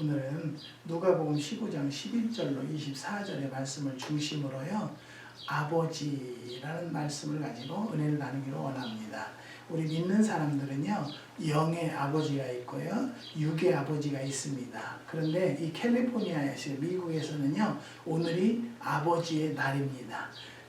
오늘은 누가복음 15장 11절로 24절의 말씀을 중심으로요. 아버지라는 말씀을 가지고 은혜를 나누기로 원합니다. 우리 믿는 사람들은요. 영의 아버지가 있고요. 육의 아버지가 있습니다. 그런데 이 캘리포니아에서 미국에서는요. 오늘이 아버지의 날입니다.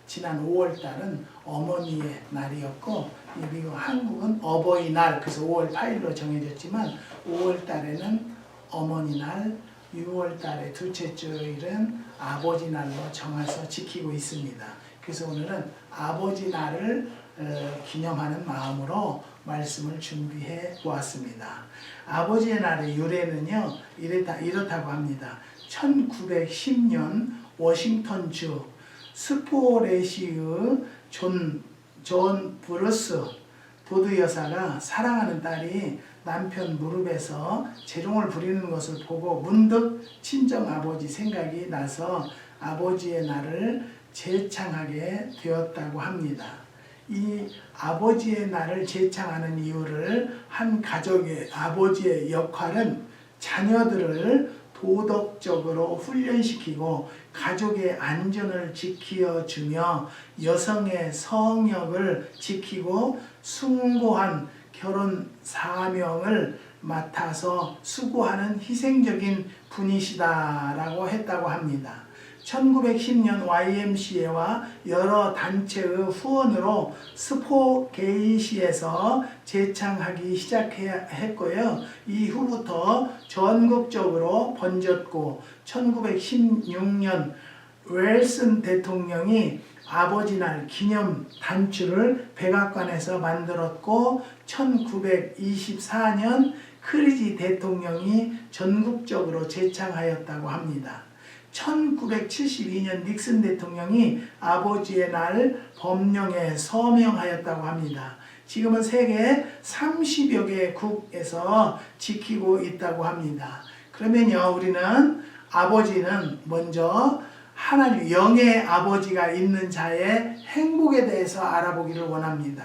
지난 5월달은 어머니의 날이었고 미국 한국은 어버이날 그래서 5월 8일로 정해졌지만 5월달에는 어머니날, 6월달에 둘째 주일은 아버지 날로 정해서 지키고 있습니다. 그래서 오늘은 아버지 날을 기념하는 마음으로 말씀을 준비해 보았습니다. 아버지의 날의 유래는요 이렇다고 합니다. 1910년 워싱턴주 스포레시의 존 브루스 도드 여사가 사랑하는 딸이 남편 무릎에서 재롱을 부리는 것을 보고 문득 친정아버지 생각이 나서 아버지의 날을 제창하게 되었다고 합니다. 이 아버지의 날을 제창하는 이유를 한 가족의 아버지의 역할은 자녀들을 도덕적으로 훈련시키고 가족의 안전을 지켜주며 여성의 성역을 지키고 숭고한 결혼 사명을 맡아서 수고하는 희생적인 분이시다라고 했다고 합니다. 1910년 YMCA와 여러 단체의 후원으로 스포게이시에서 제창하기 시작했고요. 이후부터 전국적으로 번졌고 1916년 웰슨 대통령이 아버지날 기념 단추를 백악관에서 만들었고 1924년 크리지 대통령이 전국적으로 제창하였다고 합니다. 1972년 닉슨 대통령이 아버지의 날 법령에 서명하였다고 합니다. 지금은 세계 30여 개국에서 지키고 있다고 합니다. 그러면요, 우리는 아버지는 먼저 하나님 영의 아버지가 있는 자의 행복에 대해서 알아보기를 원합니다.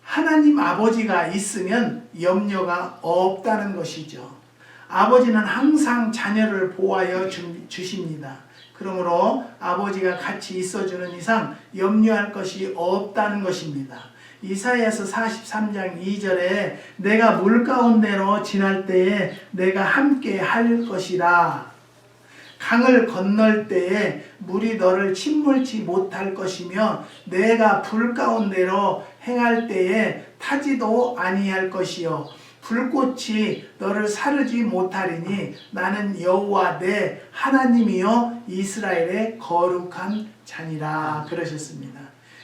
하나님 아버지가 있으면 염려가 없다는 것이죠. 아버지는 항상 자녀를 보호하여 주십니다. 그러므로 아버지가 같이 있어주는 이상 염려할 것이 없다는 것입니다. 이사야서 43장 2절에 내가 물 가운데로 지날 때에 내가 함께 할 것이라. 강을 건널 때에 물이 너를 침몰치 못할 것이며 내가 불 가운데로 행할 때에 타지도 아니할 것이요 불꽃이 너를 사르지 못하리니 나는 여호와 내 하나님이요 이스라엘의 거룩한 자니라 그러셨습니다.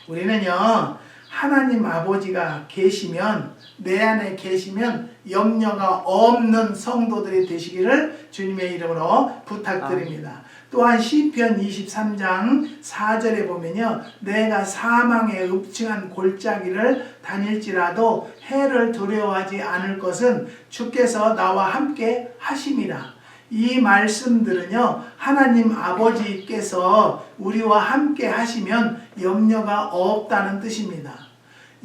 우리는요 하나님 아버지가 계시면 내 안에 계시면 염려가 없는 성도들이 되시기를 주님의 이름으로 부탁드립니다. 또한 시편 23장 4절에 보면요. 내가 사망의 읍증한 골짜기를 다닐지라도 해를 두려워하지 않을 것은 주께서 나와 함께 하심이라. 이 말씀들은요. 하나님 아버지께서 우리와 함께 하시면 염려가 없다는 뜻입니다.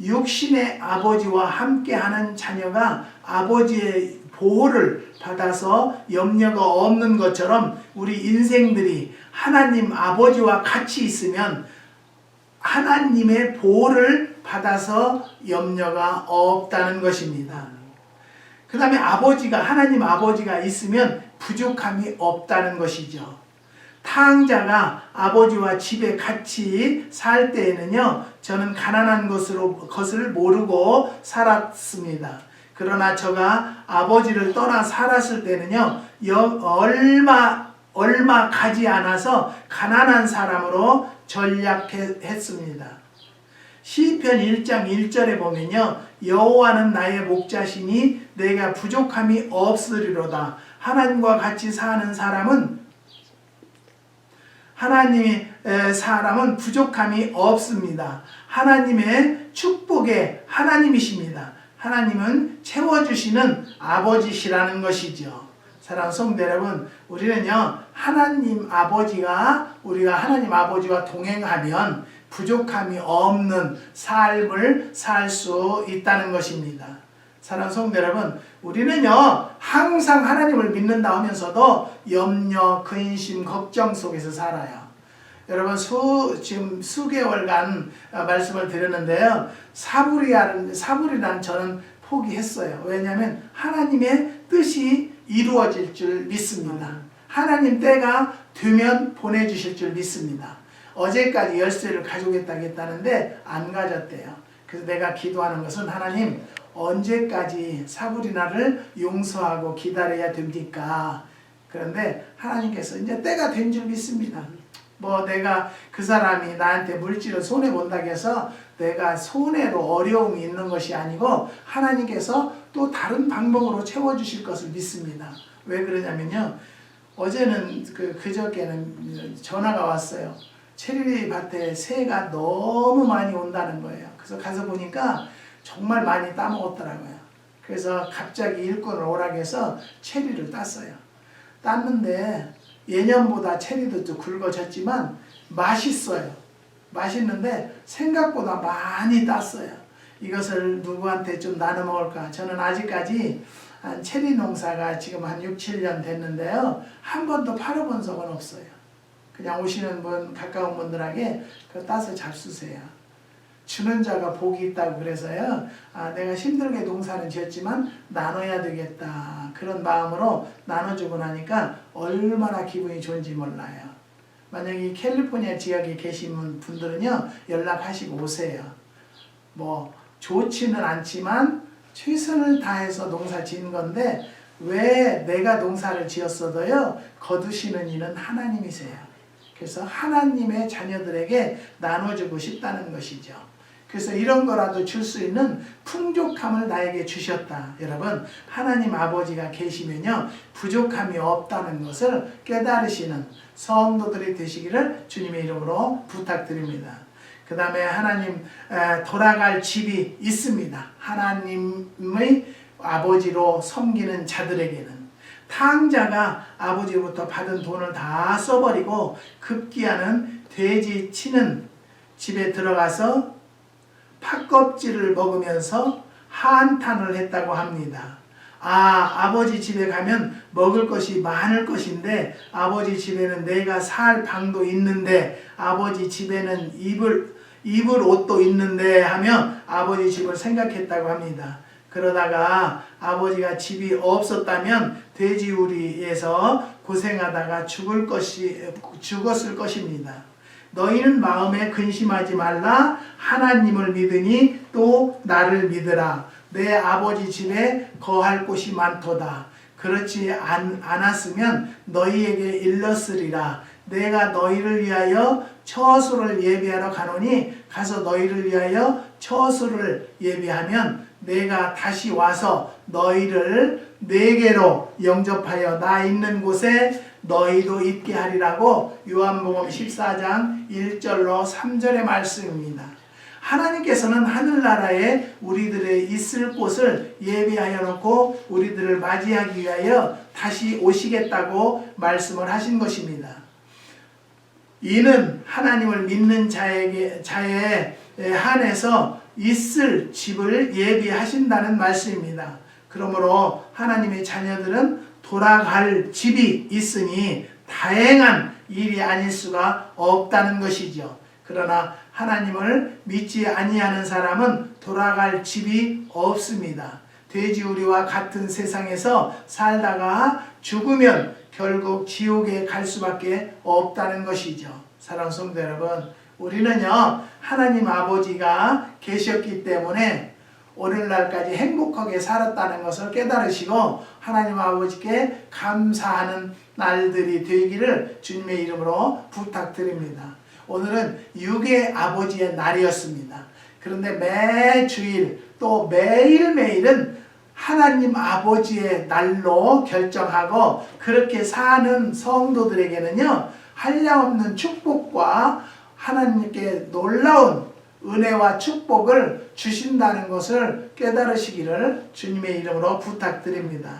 육신의 아버지와 함께하는 자녀가 아버지의 보호를 받아서 염려가 없는 것처럼 우리 인생들이 하나님 아버지와 같이 있으면 하나님의 보호를 받아서 염려가 없다는 것입니다. 그 다음에 하나님 아버지가 있으면 부족함이 없다는 것이죠. 타항자가 아버지와 집에 같이 살 때에는요, 저는 가난한 것을 모르고 살았습니다. 그러나 저가 아버지를 떠나 살았을 때는요, 얼마 가지 않아서 가난한 사람으로 전락했습니다. 시편 1장 1절에 보면요, 여호와는 나의 목자시니 내가 부족함이 없으리로다. 하나님과 같이 사는 사람은 부족함이 없습니다. 하나님의 축복의 하나님이십니다. 하나님은 채워주시는 아버지시라는 것이죠. 사랑하는 성도 여러분, 우리는요 우리가 하나님 아버지와 동행하면 부족함이 없는 삶을 살 수 있다는 것입니다. 사랑하는 성도 여러분, 우리는요 항상 하나님을 믿는다 하면서도 염려, 근심, 걱정 속에서 살아요. 여러분 지금 수개월간 말씀을 드렸는데요. 사불이란 저는 포기했어요. 왜냐하면 하나님의 뜻이 이루어질 줄 믿습니다. 하나님 때가 되면 보내주실 줄 믿습니다. 어제까지 열쇠를 가져오겠다고 했다는데 안 가졌대요. 그래서 내가 기도하는 것은 하나님 언제까지 사불이나를 용서하고 기다려야 됩니까? 그런데 하나님께서 이제 때가 된 줄 믿습니다. 뭐 내가 그 사람이 나한테 물질을 손해본다고 해서 내가 손해로 어려움이 있는 것이 아니고 하나님께서 또 다른 방법으로 채워주실 것을 믿습니다. 왜 그러냐면요. 어제는 그저께는 전화가 왔어요. 체리 밭에 새가 너무 많이 온다는 거예요. 그래서 가서 보니까 정말 많이 따먹었더라고요. 그래서 갑자기 일꾼을 오라고 해서 체리를 땄어요. 땄는데 예년보다 체리도 좀 굵어졌지만 맛있어요. 맛있는데 생각보다 많이 땄어요. 이것을 누구한테 좀 나눠 먹을까? 저는 아직까지 체리 농사가 지금 한 6, 7년 됐는데요. 한 번도 팔아본 적은 없어요. 그냥 오시는 분, 가까운 분들에게 그거 따서 잡수세요. 주는 자가 복이 있다고 그래서요. 내가 힘들게 농사는 지었지만 나눠야 되겠다. 그런 마음으로 나눠주고 나니까 얼마나 기분이 좋은지 몰라요. 만약에 캘리포니아 지역에 계신 분들은요. 연락하시고 오세요. 뭐 좋지는 않지만 최선을 다해서 농사 지은 건데 왜 내가 농사를 지었어도요. 거두시는 이는 하나님이세요. 그래서 하나님의 자녀들에게 나눠주고 싶다는 것이죠. 그래서 이런 거라도 줄 수 있는 풍족함을 나에게 주셨다. 여러분 하나님 아버지가 계시면요 부족함이 없다는 것을 깨달으시는 성도들이 되시기를 주님의 이름으로 부탁드립니다. 그 다음에 하나님 돌아갈 집이 있습니다. 하나님의 아버지로 섬기는 자들에게는 탕자가 아버지로부터 받은 돈을 다 써버리고 급기야는 돼지 치는 집에 들어가서 팥껍질을 먹으면서 한탄을 했다고 합니다. 아버지 집에 가면 먹을 것이 많을 것인데 아버지 집에는 내가 살 방도 있는데 아버지 집에는 입을 옷도 있는데 하며 아버지 집을 생각했다고 합니다. 그러다가 아버지가 집이 없었다면 돼지우리에서 고생하다가 죽었을 것입니다. 너희는 마음에 근심하지 말라. 하나님을 믿으니 또 나를 믿으라. 내 아버지 집에 거할 곳이 많도다. 그렇지 않았으면 너희에게 일렀으리라. 내가 너희를 위하여 처소를 예비하러 가노니 가서 너희를 위하여 처소를 예비하면 내가 다시 와서 너희를 내게로 영접하여 나 있는 곳에 너희도 있게 하리라고 요한복음 14장 1절로 3절의 말씀입니다. 하나님께서는 하늘나라에 우리들의 있을 곳을 예비하여 놓고 우리들을 맞이하기 위하여 다시 오시겠다고 말씀을 하신 것입니다. 이는 하나님을 믿는 자에 한해서 있을 집을 예비하신다는 말씀입니다. 그러므로 하나님의 자녀들은 돌아갈 집이 있으니 다행한 일이 아닐 수가 없다는 것이죠. 그러나 하나님을 믿지 아니하는 사람은 돌아갈 집이 없습니다. 돼지우리와 같은 세상에서 살다가 죽으면 결국 지옥에 갈 수밖에 없다는 것이죠. 사랑하는 성도 여러분, 우리는요 하나님 아버지가 계셨기 때문에 오늘날까지 행복하게 살았다는 것을 깨달으시고 하나님 아버지께 감사하는 날들이 되기를 주님의 이름으로 부탁드립니다. 오늘은 육의 아버지의 날이었습니다. 그런데 매주일 또 매일매일은 하나님 아버지의 날로 결정하고 그렇게 사는 성도들에게는요 한량없는 축복과 하나님께 놀라운 은혜와 축복을 주신다는 것을 깨달으시기를 주님의 이름으로 부탁드립니다.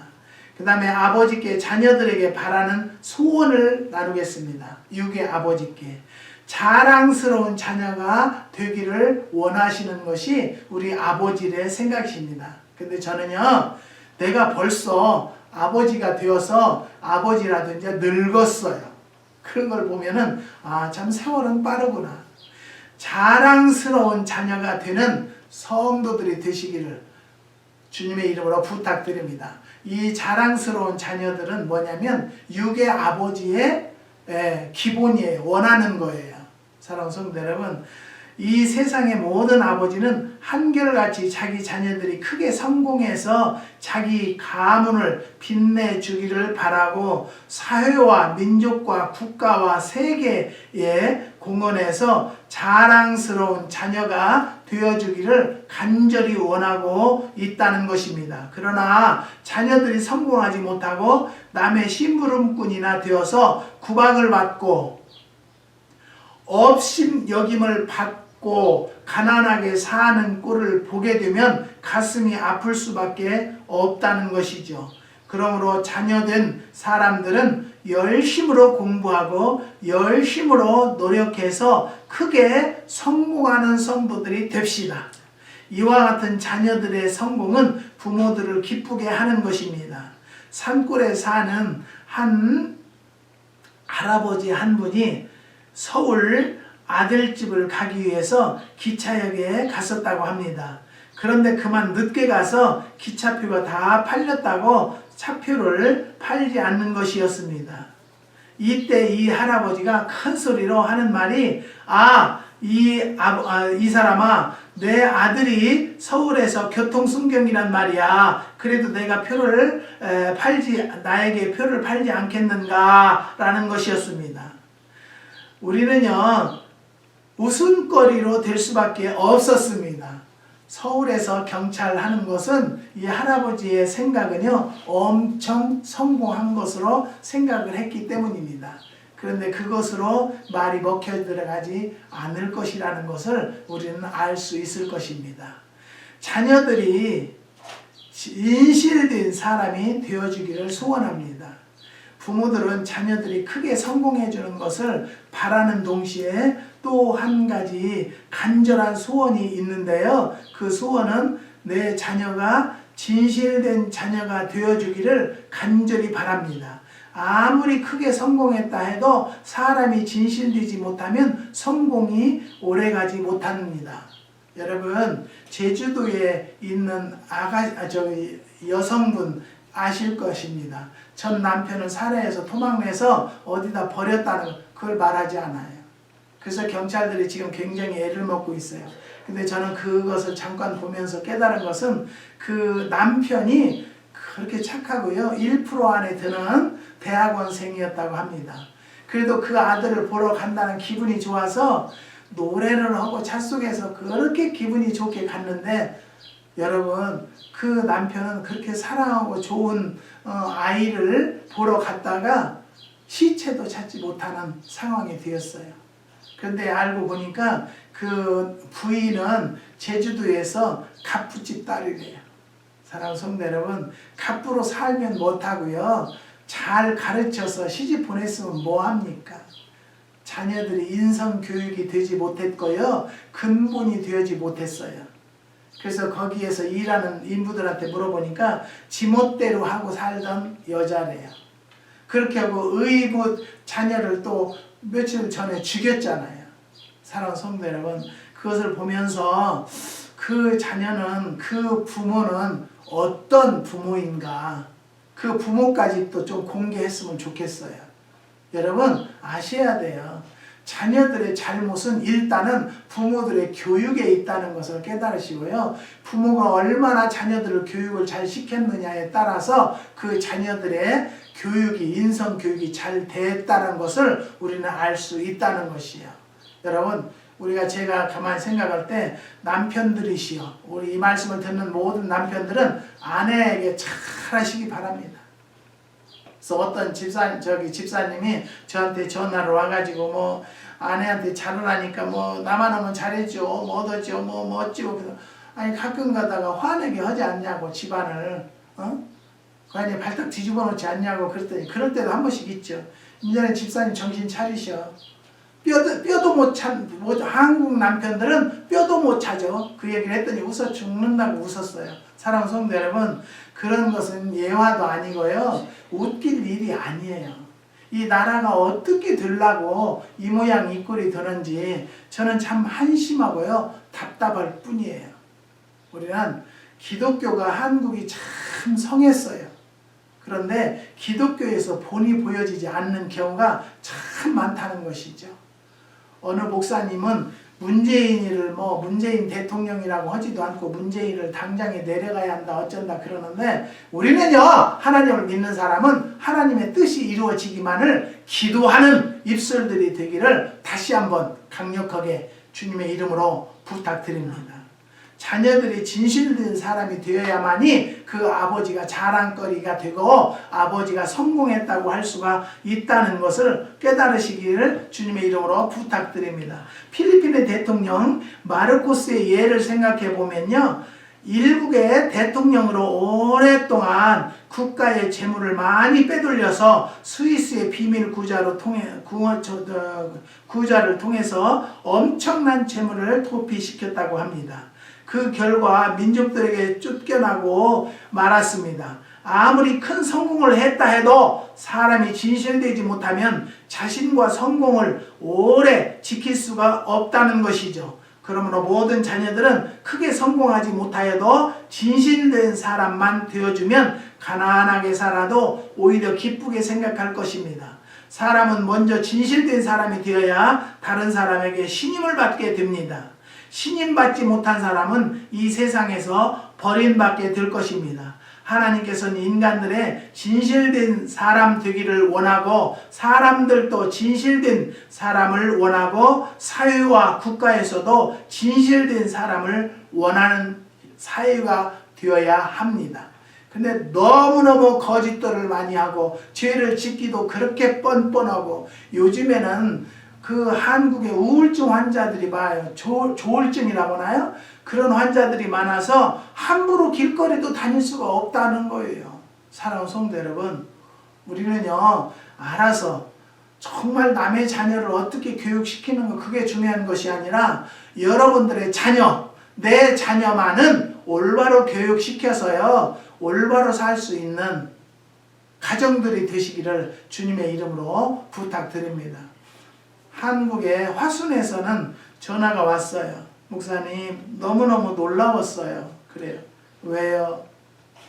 그 다음에 아버지께 자녀들에게 바라는 소원을 나누겠습니다. 육의 아버지께 자랑스러운 자녀가 되기를 원하시는 것이 우리 아버지의 생각이십니다. 근데 저는요, 내가 벌써 아버지가 되어서 아버지라도 이제 늙었어요. 그런 걸 보면은, 아, 참 세월은 빠르구나. 자랑스러운 자녀가 되는 성도들이 되시기를 주님의 이름으로 부탁드립니다. 이 자랑스러운 자녀들은 뭐냐면, 육의 아버지의 기본이에요. 원하는 거예요. 사랑하는 성도 여러분, 이 세상의 모든 아버지는 한결같이 자기 자녀들이 크게 성공해서 자기 가문을 빛내주기를 바라고 사회와 민족과 국가와 세계에 공헌해서 자랑스러운 자녀가 되어주기를 간절히 원하고 있다는 것입니다. 그러나 자녀들이 성공하지 못하고 남의 심부름꾼이나 되어서 구박을 받고 업신여김을 받고 가난하게 사는 꼴을 보게 되면 가슴이 아플 수밖에 없다는 것이죠. 그러므로 자녀된 사람들은 열심으로 공부하고 열심으로 노력해서 크게 성공하는 성도들이 됩시다. 이와 같은 자녀들의 성공은 부모들을 기쁘게 하는 것입니다. 산골에 사는 한 할아버지 한 분이 서울 아들집을 가기 위해서 기차역에 갔었다고 합니다. 그런데 그만 늦게 가서 기차표가 다 팔렸다고 차표를 팔지 않는 것이었습니다. 이때 이 할아버지가 큰 소리로 하는 말이, 이 사람아, 내 아들이 서울에서 교통순경이란 말이야. 그래도 내가 나에게 표를 팔지 않겠는가 라는 것이었습니다. 우리는요, 웃음거리로 될 수밖에 없었습니다. 서울에서 경찰 하는 것은 이 할아버지의 생각은요, 엄청 성공한 것으로 생각을 했기 때문입니다. 그런데 그것으로 말이 먹혀 들어가지 않을 것이라는 것을 우리는 알 수 있을 것입니다. 자녀들이 진실된 사람이 되어주기를 소원합니다. 부모들은 자녀들이 크게 성공해 주는 것을 바라는 동시에 또 한 가지 간절한 소원이 있는데요. 그 소원은 내 자녀가 진실된 자녀가 되어주기를 간절히 바랍니다. 아무리 크게 성공했다 해도 사람이 진실되지 못하면 성공이 오래가지 못합니다. 여러분, 제주도에 있는 여성분 아실 것입니다. 전 남편은 살해해서 토막내서 어디다 버렸다는 그걸 말하지 않아요. 그래서 경찰들이 지금 굉장히 애를 먹고 있어요. 근데 저는 그것을 잠깐 보면서 깨달은 것은 그 남편이 그렇게 착하고요, 1% 안에 드는 대학원생이었다고 합니다. 그래도 그 아들을 보러 간다는 기분이 좋아서 노래를 하고 차 속에서 그렇게 기분이 좋게 갔는데, 여러분, 그 남편은 그렇게 사랑하고 좋은 아이를 보러 갔다가 시체도 찾지 못하는 상황이 되었어요. 그런데 알고 보니까 그 부인은 제주도에서 갑부집 딸이래요. 사랑하는 성도 여러분, 갑부로 살면 못하고요, 잘 가르쳐서 시집 보냈으면 뭐합니까? 자녀들이 인성교육이 되지 못했고요, 근본이 되지 못했어요. 그래서 거기에서 일하는 인부들한테 물어보니까 지멋대로 하고 살던 여자래요. 그렇게 하고 의붓 자녀를 또 며칠 전에 죽였잖아요. 사랑하는 성도 여러분, 그것을 보면서 그 자녀는, 그 부모는 어떤 부모인가, 그 부모까지 또 좀 공개했으면 좋겠어요. 여러분, 아셔야 돼요. 자녀들의 잘못은 일단은 부모들의 교육에 있다는 것을 깨달으시고요, 부모가 얼마나 자녀들을 교육을 잘 시켰느냐에 따라서 그 자녀들의 교육이, 인성교육이 잘 됐다는 것을 우리는 알 수 있다는 것이에요. 여러분, 제가 가만히 생각할 때 남편들이시여, 우리 이 말씀을 듣는 모든 남편들은 아내에게 잘하시기 바랍니다. 그래서 어떤 집사님이 저한테 전화를 와가지고 아내한테 잘하라니까 나만 하면 잘해줘, 어쩌죠, 어찌고. 아니, 가끔 가다가 화내게 하지 않냐고, 집안을. 괜히 발딱 뒤집어 놓지 않냐고 그랬더니, 그럴 때도 한 번씩 있죠. 이제는 집사님 정신 차리셔. 뼈도 못 찬, 한국 남편들은 뼈도 못 차죠. 그 얘기를 했더니 웃어 죽는다고 웃었어요. 사랑하는 성도 여러분, 그런 것은 예화도 아니고요. 웃길 일이 아니에요. 이 나라가 어떻게 되려고 이 모양 이 꼴이 되는지 저는 참 한심하고요. 답답할 뿐이에요. 우리는 기독교가 한국이 참 성했어요. 그런데 기독교에서 본이 보여지지 않는 경우가 참 많다는 것이죠. 어느 목사님은 문재인을 문재인 대통령이라고 하지도 않고 문재인을 당장에 내려가야 한다 어쩐다 그러는데, 우리는요 하나님을 믿는 사람은 하나님의 뜻이 이루어지기만을 기도하는 입술들이 되기를 다시 한번 강력하게 주님의 이름으로 부탁드립니다. 자녀들이 진실된 사람이 되어야만이 그 아버지가 자랑거리가 되고 아버지가 성공했다고 할 수가 있다는 것을 깨달으시기를 주님의 이름으로 부탁드립니다. 필리핀의 대통령 마르코스의 예를 생각해 보면요, 일국의 대통령으로 오랫동안 국가의 재물을 많이 빼돌려서 스위스의 비밀 구자를 통해서 엄청난 재물을 도피시켰다고 합니다. 그 결과 민족들에게 쫓겨나고 말았습니다. 아무리 큰 성공을 했다 해도 사람이 진실되지 못하면 자신과 성공을 오래 지킬 수가 없다는 것이죠. 그러므로 모든 자녀들은 크게 성공하지 못하여도 진실된 사람만 되어주면 가난하게 살아도 오히려 기쁘게 생각할 것입니다. 사람은 먼저 진실된 사람이 되어야 다른 사람에게 신임을 받게 됩니다. 신임받지 못한 사람은 이 세상에서 버림받게 될 것입니다. 하나님께서는 인간들의 진실된 사람 되기를 원하고 사람들도 진실된 사람을 원하고 사회와 국가에서도 진실된 사람을 원하는 사회가 되어야 합니다. 근데 너무너무 거짓들을 많이 하고 죄를 짓기도 그렇게 뻔뻔하고, 요즘에는 그 한국의 우울증 환자들이 많아요. 조울증이라고 하나요? 그런 환자들이 많아서 함부로 길거리도 다닐 수가 없다는 거예요. 사랑하는 성도 여러분, 우리는요 알아서 정말 남의 자녀를 어떻게 교육시키는 거 그게 중요한 것이 아니라 여러분들의 자녀, 내 자녀만은 올바로 교육시켜서요 올바로 살 수 있는 가정들이 되시기를 주님의 이름으로 부탁드립니다. 한국의 화순에서는 전화가 왔어요. 목사님 너무너무 놀라웠어요. 그래요. 왜요?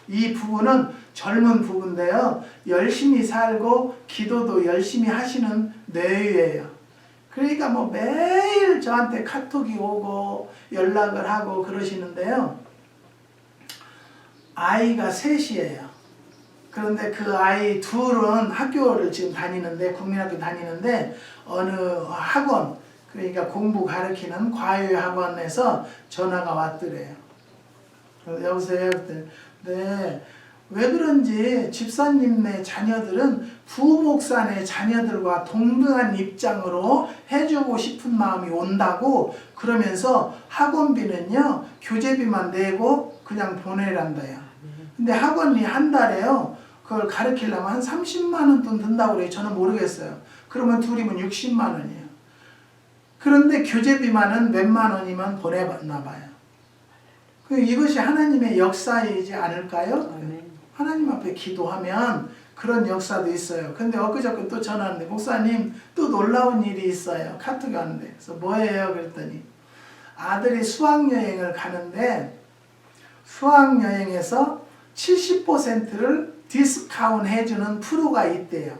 이 부부는 젊은 부부인데요, 열심히 살고 기도도 열심히 하시는 내외예요. 그러니까 매일 저한테 카톡이 오고 연락을 하고 그러시는데요, 아이가 셋이에요. 그런데 그 아이 둘은 학교를 지금 다니는데, 국민학교 다니는데 어느 학원, 그러니까 공부 가르치는 과외학원에서 전화가 왔더래요. 여보세요? 네. 왜 그런지 집사님네 자녀들은 부목사네 자녀들과 동등한 입장으로 해주고 싶은 마음이 온다고 그러면서 학원비는요 교재비만 내고 그냥 보내란다요. 근데 학원이 한 달에요 그걸 가르치려면 한 30만 원 돈 든다고 그래요. 저는 모르겠어요. 그러면 둘이면 60만 원이에요. 그런데 교재비만은 몇만 원이면 보내나 봐요. 이것이 하나님의 역사이지 않을까요? 아멘. 하나님 앞에 기도하면 그런 역사도 있어요. 근데 엊그저께 또 전화 왔는데, 목사님 또 놀라운 일이 있어요. 카톡이 왔는데. 그래서 뭐예요? 그랬더니 아들이 수학여행을 가는데 수학여행에서 70%를 디스카운트 해주는 프로가 있대요.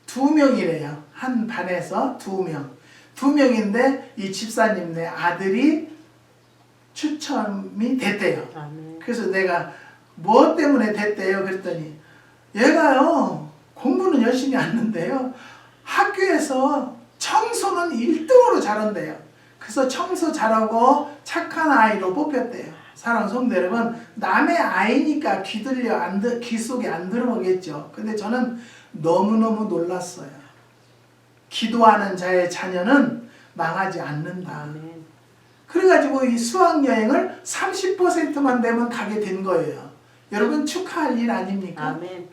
2명이래요. 한 반에서 2명. 2명인데 이 집사님네 아들이 추첨이 됐대요. 그래서 내가 뭐 때문에 됐대요? 그랬더니 얘가요 공부는 열심히 하는데요 학교에서 청소는 1등으로 잘한대요. 그래서 청소 잘하고 착한 아이로 뽑혔대요. 사랑하는 성도 여러분, 남의 아이니까 귀 속에 안 들어오겠죠. 근데 저는 너무너무 놀랐어요. 기도하는 자의 자녀는 망하지 않는다. 그래가지고 이 수학여행을 30%만 되면 가게 된 거예요. 여러분 축하할 일 아닙니까? 아멘.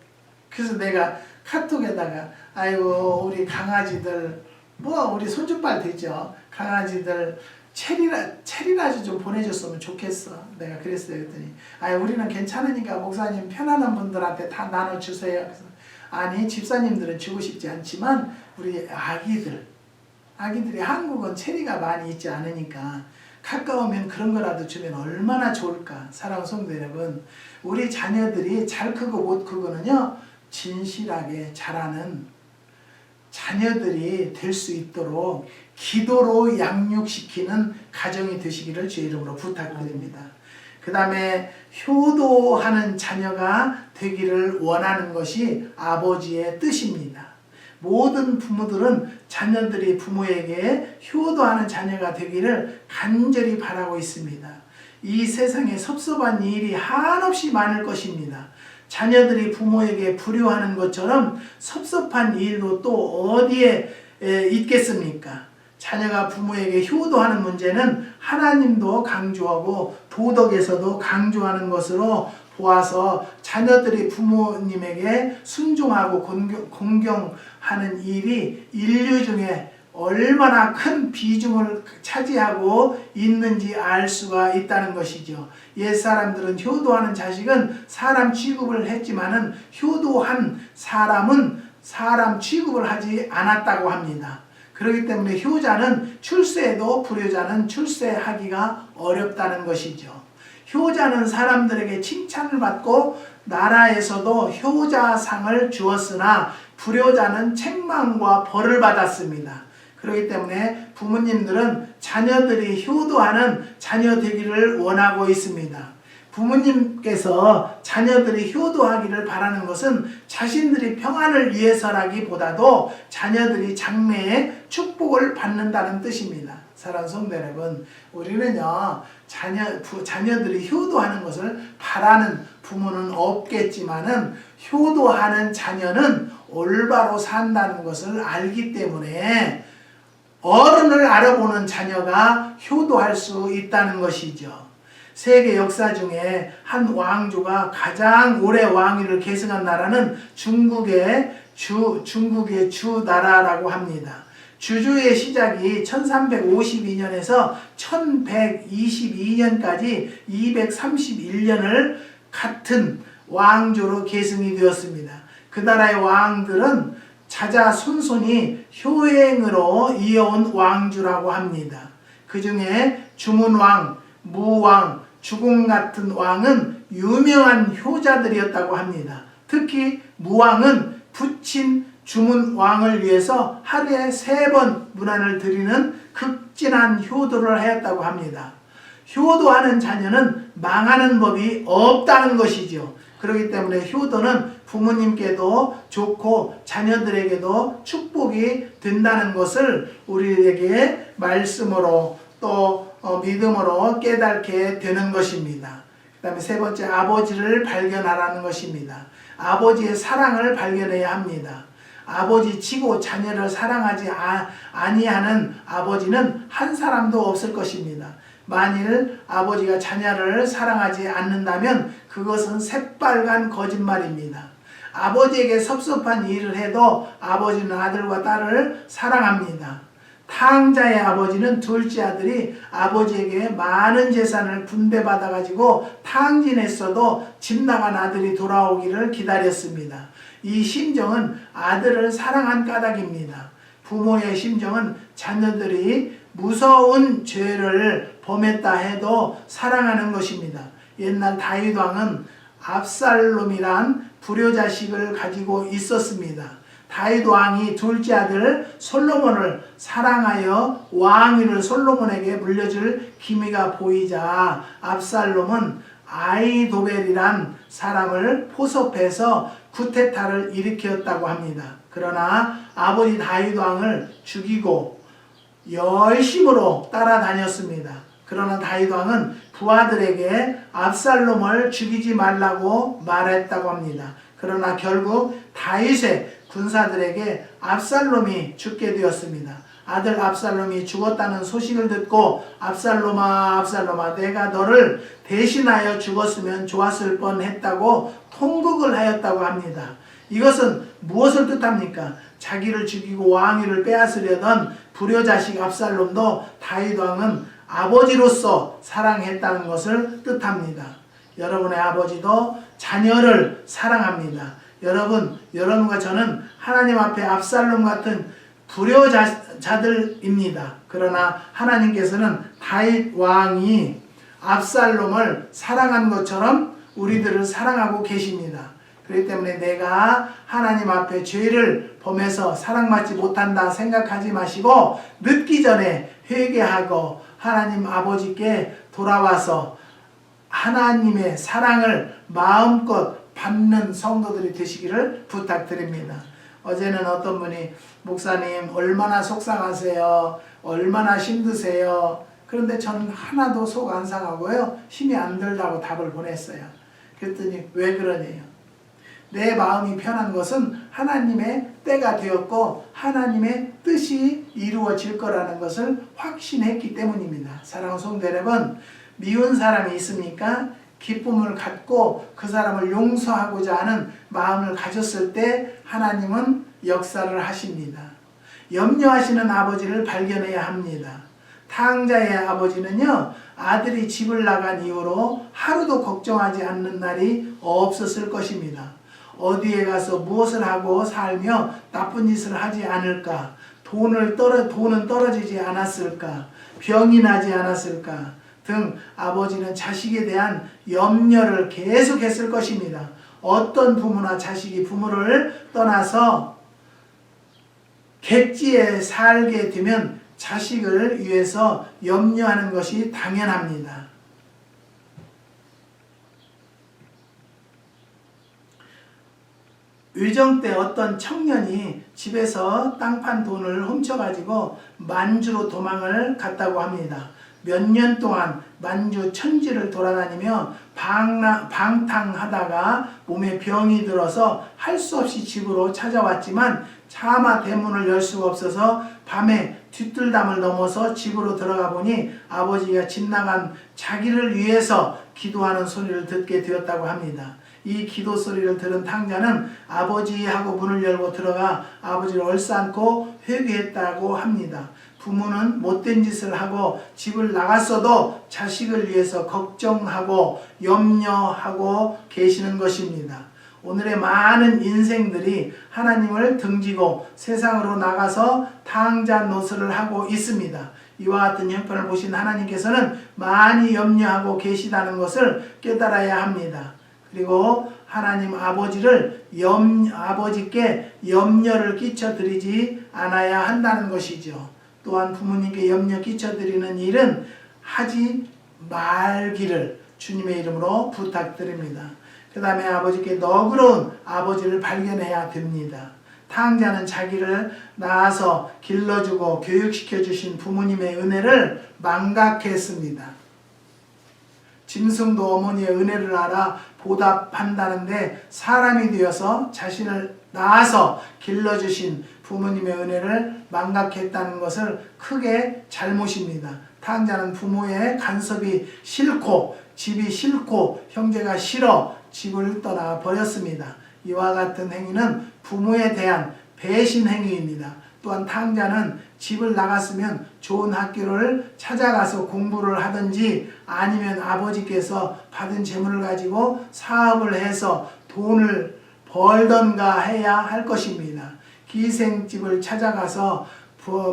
그래서 내가 카톡에다가 아이고 우리 강아지들 뭐 우리 손주빨 되죠. 강아지들 체리라지 좀 보내줬으면 좋겠어. 내가 그랬어요. 그랬더니 우리는 괜찮으니까 목사님 편안한 분들한테 다 나눠주세요. 그래서 아니 집사님들은 주고 싶지 않지만 우리 아기들이 한국은 체리가 많이 있지 않으니까 가까우면 그런 거라도 주면 얼마나 좋을까. 사랑하는 성도 여러분, 우리 자녀들이 잘 크고 못 크고는요 진실하게 자라는 자녀들이 될 수 있도록 기도로 양육시키는 가정이 되시기를 주의 이름으로 부탁드립니다. 그 다음에 효도하는 자녀가 되기를 원하는 것이 아버지의 뜻입니다. 모든 부모들은 자녀들이 부모에게 효도하는 자녀가 되기를 간절히 바라고 있습니다. 이 세상에 섭섭한 일이 한없이 많을 것입니다. 자녀들이 부모에게 불효하는 것처럼 섭섭한 일도 또 어디에 있겠습니까? 자녀가 부모에게 효도하는 문제는 하나님도 강조하고 도덕에서도 강조하는 것으로 보아서 자녀들이 부모님에게 순종하고 공경하는 일이 인류 중에 얼마나 큰 비중을 차지하고 있는지 알 수가 있다는 것이죠. 옛사람들은 효도하는 자식은 사람 취급을 했지만은 효도한 사람은 사람 취급을 하지 않았다고 합니다. 그렇기 때문에 효자는 출세해도 불효자는 출세하기가 어렵다는 것이죠. 효자는 사람들에게 칭찬을 받고 나라에서도 효자상을 주었으나 불효자는 책망과 벌을 받았습니다. 그렇기 때문에 부모님들은 자녀들이 효도하는 자녀 되기를 원하고 있습니다. 부모님께서 자녀들이 효도하기를 바라는 것은 자신들이 평안을 위해서라기보다도 자녀들이 장래에 축복을 받는다는 뜻입니다. 사랑하는 성도 여러분, 우리는요 자녀들이 효도하는 것을 바라는 부모는 없겠지만은 효도하는 자녀는 올바로 산다는 것을 알기 때문에 어른을 알아보는 자녀가 효도할 수 있다는 것이죠. 세계 역사 중에 한 왕조가 가장 오래 왕위를 계승한 나라는 중국의 주나라라고 합니다. 주주의 시작이 1352년에서 1122년까지 231년을 같은 왕조로 계승이 되었습니다. 그 나라의 왕들은 자자손손이 효행으로 이어온 왕주라고 합니다. 그 중에 주문왕, 무왕, 주공 같은 왕은 유명한 효자들이었다고 합니다. 특히 무왕은 부친 주문왕을 위해서 하루에 3번 문안을 드리는 극진한 효도를 하였다고 합니다. 효도하는 자녀는 망하는 법이 없다는 것이죠. 그렇기 때문에 효도는 부모님께도 좋고 자녀들에게도 축복이 된다는 것을 우리에게 말씀으로 또 믿음으로 깨닫게 되는 것입니다. 그 다음에 세 번째, 아버지를 발견하라는 것입니다. 아버지의 사랑을 발견해야 합니다. 아버지 치고 자녀를 사랑하지 아니하는 아버지는 한 사람도 없을 것입니다. 만일 아버지가 자녀를 사랑하지 않는다면 그것은 새빨간 거짓말입니다. 아버지에게 섭섭한 일을 해도 아버지는 아들과 딸을 사랑합니다. 탕자의 아버지는 둘째 아들이 아버지에게 많은 재산을 분배받아 가지고 탕진했어도 집 나간 아들이 돌아오기를 기다렸습니다. 이 심정은 아들을 사랑한 까닭입니다. 부모의 심정은 자녀들이 무서운 죄를 범했다 해도 사랑하는 것입니다. 옛날 다윗 왕은 압살롬이란 불효자식을 가지고 있었습니다. 다윗 왕이 둘째 아들 솔로몬을 사랑하여 왕위를 솔로몬에게 물려줄 기미가 보이자 압살롬은 아히도벨이란 사람을 포섭해서 쿠데타를 일으켰다고 합니다. 그러나 아버지 다윗 왕을 죽이고 열심으로 따라다녔습니다. 그러나 다윗 왕은 부하들에게 압살롬을 죽이지 말라고 말했다고 합니다. 그러나 결국 다윗의 군사들에게 압살롬이 죽게 되었습니다. 아들 압살롬이 죽었다는 소식을 듣고 압살롬아 압살롬아 내가 너를 대신하여 죽었으면 좋았을 뻔했다고 통곡을 하였다고 합니다. 이것은 무엇을 뜻합니까? 자기를 죽이고 왕위를 빼앗으려던 불효자식 압살롬도 다윗 왕은 아버지로서 사랑했다는 것을 뜻합니다. 여러분의 아버지도 자녀를 사랑합니다. 여러분과 저는 하나님 앞에 압살롬 같은 불효자들입니다. 그러나 하나님께서는 다윗 왕이 압살롬을 사랑한 것처럼 우리들을 사랑하고 계십니다. 그렇기 때문에 내가 하나님 앞에 죄를 범해서 사랑받지 못한다 생각하지 마시고 늦기 전에 회개하고 하나님 아버지께 돌아와서 하나님의 사랑을 마음껏 받는 성도들이 되시기를 부탁드립니다. 어제는 어떤 분이 목사님 얼마나 속상하세요? 얼마나 힘드세요? 그런데 저는 하나도 속 안 상하고요. 힘이 안 들다고 답을 보냈어요. 그랬더니 왜 그러냐요? 내 마음이 편한 것은 하나님의 때가 되었고 하나님의 뜻이 이루어질 거라는 것을 확신했기 때문입니다. 사랑하는 성도 여러분, 미운 사람이 있습니까? 기쁨을 갖고 그 사람을 용서하고자 하는 마음을 가졌을 때 하나님은 역사를 하십니다. 염려하시는 아버지를 발견해야 합니다. 탕자의 아버지는요, 아들이 집을 나간 이후로 하루도 걱정하지 않는 날이 없었을 것입니다. 어디에 가서 무엇을 하고 살며 나쁜 짓을 하지 않을까? 돈은 떨어지지 않았을까? 병이 나지 않았을까? 등 아버지는 자식에 대한 염려를 계속했을 것입니다. 어떤 부모나 자식이 부모를 떠나서 객지에 살게 되면 자식을 위해서 염려하는 것이 당연합니다. 의정 때 어떤 청년이 집에서 땅 판 돈을 훔쳐가지고 만주로 도망을 갔다고 합니다. 몇 년 동안 만주 천지를 돌아다니며 방탕하다가 몸에 병이 들어서 할 수 없이 집으로 찾아왔지만 차마 대문을 열 수가 없어서 밤에 뒷뜰담을 넘어서 집으로 들어가 보니 아버지가 집 나간 자기를 위해서 기도하는 소리를 듣게 되었다고 합니다. 이 기도 소리를 들은 탕자는 아버지하고 문을 열고 들어가 아버지를 얼싸안고 회개했다고 합니다. 부모는 못된 짓을 하고 집을 나갔어도 자식을 위해서 걱정하고 염려하고 계시는 것입니다. 오늘의 많은 인생들이 하나님을 등지고 세상으로 나가서 탕자 노릇을 하고 있습니다. 이와 같은 형편을 보신 하나님께서는 많이 염려하고 계시다는 것을 깨달아야 합니다. 그리고 하나님 아버지께 염려를 끼쳐드리지 않아야 한다는 것이죠. 또한 부모님께 염려 끼쳐드리는 일은 하지 말기를 주님의 이름으로 부탁드립니다. 그 다음에 아버지께 너그러운 아버지를 발견해야 됩니다. 탕자는 자기를 낳아서 길러주고 교육시켜 주신 부모님의 은혜를 망각했습니다. 짐승도 어머니의 은혜를 알아 보답한다는데 사람이 되어서 자신을 낳아서 길러주신 부모님의 은혜를 망각했다는 것을 크게 잘못입니다. 탕자는 부모의 간섭이 싫고 집이 싫고 형제가 싫어 집을 떠나 버렸습니다. 이와 같은 행위는 부모에 대한 배신 행위입니다. 또한 탕자는 집을 나갔으면 좋은 학교를 찾아가서 공부를 하든지 아니면 아버지께서 받은 재물을 가지고 사업을 해서 돈을 벌던가 해야 할 것입니다. 기생집을 찾아가서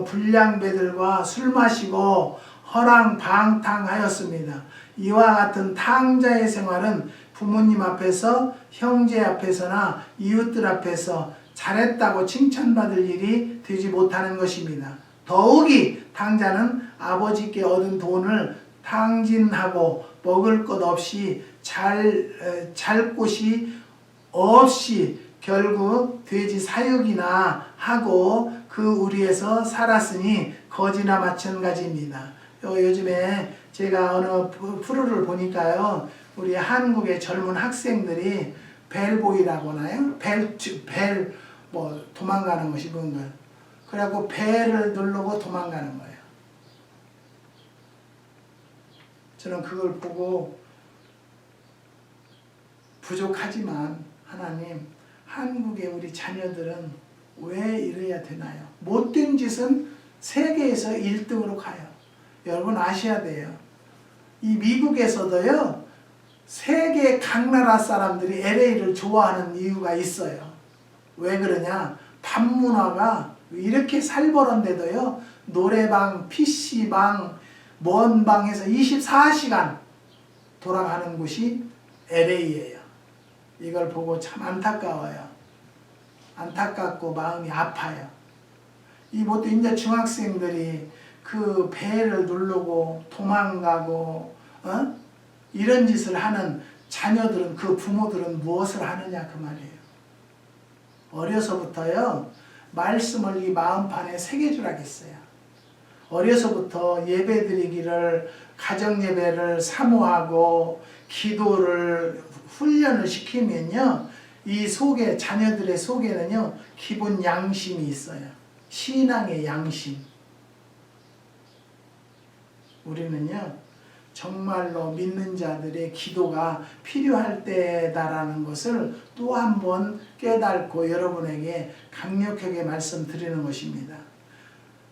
불량배들과 술 마시고 허랑방탕하였습니다. 이와 같은 탕자의 생활은 부모님 앞에서 형제 앞에서나 이웃들 앞에서 잘했다고 칭찬받을 일이 되지 못하는 것입니다. 더욱이 탕자는 아버지께 얻은 돈을 탕진하고 먹을 것 없이 잘 곳이 없이 결국 돼지 사육이나 하고 그 우리에서 살았으니 거지나 마찬가지입니다. 요즘에 제가 어느 프로를 보니까요, 우리 한국의 젊은 학생들이 벨보이라고 하나요? 도망가는 것이 뭔가. 그래갖고 벨을 누르고 도망가는 거예요. 저는 그걸 보고 부족하지만 하나님, 한국의 우리 자녀들은 왜 이래야 되나요? 못된 짓은 세계에서 1등으로 가요. 여러분 아셔야 돼요. 이 미국에서도요, 세계 각 나라 사람들이 LA를 좋아하는 이유가 있어요. 왜 그러냐? 밤문화가 이렇게 살벌한데도요, 노래방, PC방, 먼 방에서 24시간 돌아가는 곳이 LA예요. 이걸 보고 참 안타까워요. 안타깝고 마음이 아파요. 이 모두 이제 중학생들이 그 배를 누르고 도망가고 이런 짓을 하는 자녀들은, 그 부모들은 무엇을 하느냐 그 말이에요. 어려서부터요, 말씀을 이 마음판에 새겨주라겠어요. 어려서부터 예배드리기를, 가정예배를 사모하고 기도를 훈련을 시키면요, 이 속에, 자녀들의 속에는요, 기본 양심이 있어요. 신앙의 양심. 우리는요, 정말로 믿는 자들의 기도가 필요할 때다라는 것을 또 한 번 깨닫고 여러분에게 강력하게 말씀드리는 것입니다.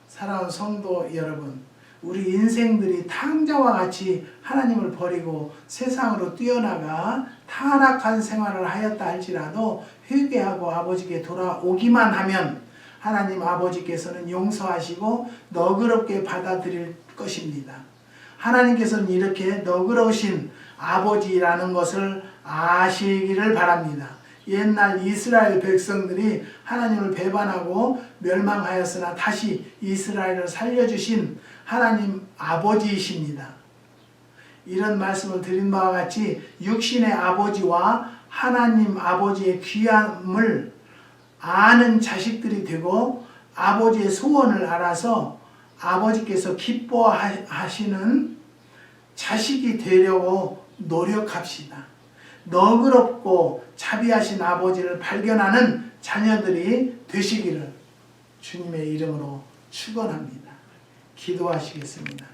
사랑하는 성도 여러분, 우리 인생들이 탕자와 같이 하나님을 버리고 세상으로 뛰어나가 타락한 생활을 하였다 할지라도 회개하고 아버지께 돌아오기만 하면 하나님 아버지께서는 용서하시고 너그럽게 받아들일 것입니다. 하나님께서는 이렇게 너그러우신 아버지라는 것을 아시기를 바랍니다. 옛날 이스라엘 백성들이 하나님을 배반하고 멸망하였으나 다시 이스라엘을 살려주신 하나님 아버지이십니다. 이런 말씀을 드린 바와 같이 육신의 아버지와 하나님 아버지의 귀함을 아는 자식들이 되고 아버지의 소원을 알아서 아버지께서 기뻐하시는 자식이 되려고 노력합시다. 너그럽고 자비하신 아버지를 발견하는 자녀들이 되시기를 주님의 이름으로 축원합니다. 기도하시겠습니다.